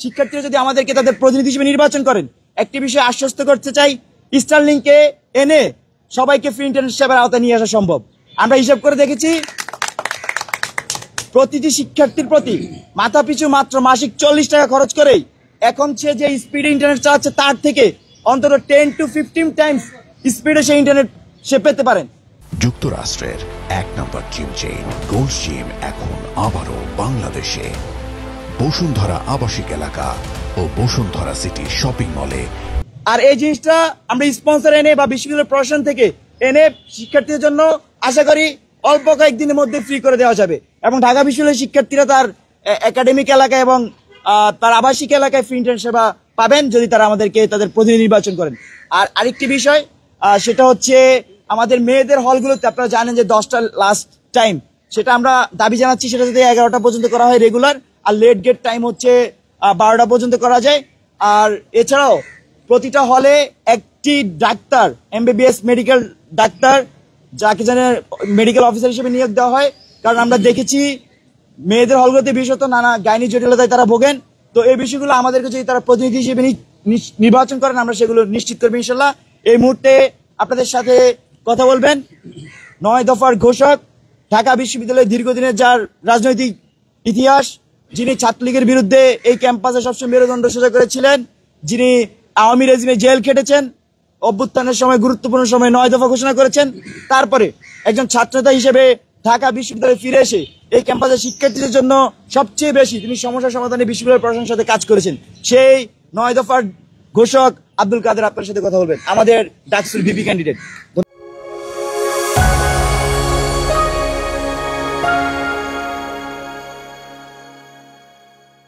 শিক্ষার্থীরা যদি আমাদেরকে তাদের প্রতিনিধি হিসেবে নির্বাচন করেন, একটি বিষয় আশ্বস্ত করতে চাই, স্টারলিংকে এনে সবাইকে ফ্রি ইন্টারনেট সেবার আওতায় নিয়ে আসা সম্ভব। আমরা হিসাব করে দেখেছি, প্রতিটি শিক্ষার্থীর প্রতি মাথাপিছু মাত্র মাসিক 40 টাকা খরচ করেই এখন সে যে স্পিডে ইন্টারনেট চালাচ্ছে তার থেকে অন্তত 10 to 15 টাইমস স্পিডে সে ইন্টারনেট সে পেতে পারেন। যুক্তরাষ্ট্রের 1 নম্বর জিম চেইন গোল্ড জিম এখন আবারও বাংলাদেশে বসুন্ধরা আবাসিক এলাকা ও বসুন্ধরা সিটি শপিং মলে। আর এই জিনিসটা আমরা স্পন্সর এনে বা বিশ্ববিদ্যালয় প্রশাসন থেকে এনে শিক্ষার্থীদের জন্য আশা করি অল্প কয়েকদিনের মধ্যে ফ্রি করে দেওয়া যাবে, এবং ঢাকা বিশ্ববিদ্যালয়ের শিক্ষার্থীরা তার একাডেমিক এলাকায় এবং তার আবাসিক এলাকায় ফ্রি ইন্টারনেট সেবা পাবেন যদি তারা আমাদেরকে তাদের প্রতিনিধি নির্বাচন করেন। আর আরেকটি বিষয়, সেটা হচ্ছে আমাদের মেয়েদের হলগুলোতে আপনারা জানেন যে 10টা লাস্ট টাইম, সেটা আমরা দাবি জানাচ্ছি সেটা যদি 11টা পর্যন্ত করা হয় রেগুলার, আর লেট গেট টাইম হচ্ছে 12টা পর্যন্ত করা যায়। আর এছাড়াও প্রতিটা হলে একটি ডাক্তার, MBBS মেডিকেল ডাক্তার, যাকে জানে মেডিকেল অফিসার হিসেবে নিয়োগ দেওয়া হয়, কারণ আমরা দেখেছি মেয়েদের হলগুলোতে বিশেষত নানা গাইনি জটিলতায় তারা ভোগেন। তো এই বিষয়গুলো আমাদেরকে যদি তারা প্রতিনিধি হিসেবে নির্বাচন করেন, আমরা সেগুলো নিশ্চিত করবো ইনশাল্লাহ। এই মুহূর্তে আপনাদের সাথে কথা বলবেন 9 দফার ঘোষক, ঢাকা বিশ্ববিদ্যালয়ের দীর্ঘদিনের যার রাজনৈতিক ইতিহাস, যিনি ছাত্রলীগের বিরুদ্ধে এই ক্যাম্পাসে সবসময় মেরুদণ্ড সোজা করেছিলেন, যিনি আওয়ামী রেজিমে জেল খেটেছেন, অভ্যুত্থানের সময় গুরুত্বপূর্ণ সময় 9 দফা ঘোষণা করেছেন, তারপরে একজন ছাত্রনেতা হিসেবে ঢাকা বিশ্ববিদ্যালয়ে ফিরে এসে এই ক্যাম্পাসের শিক্ষার্থীদের জন্য সবচেয়ে বেশি তিনি সমস্যা সমাধানে বিশ্ববিদ্যালয় প্রশাসনের সাথে কাজ করেছেন। সেই 9 দফার ঘোষক আব্দুল কাদের আপনার সাথে কথা বলবেন, আমাদের ডাকসুর ভিপি ক্যান্ডিডেট।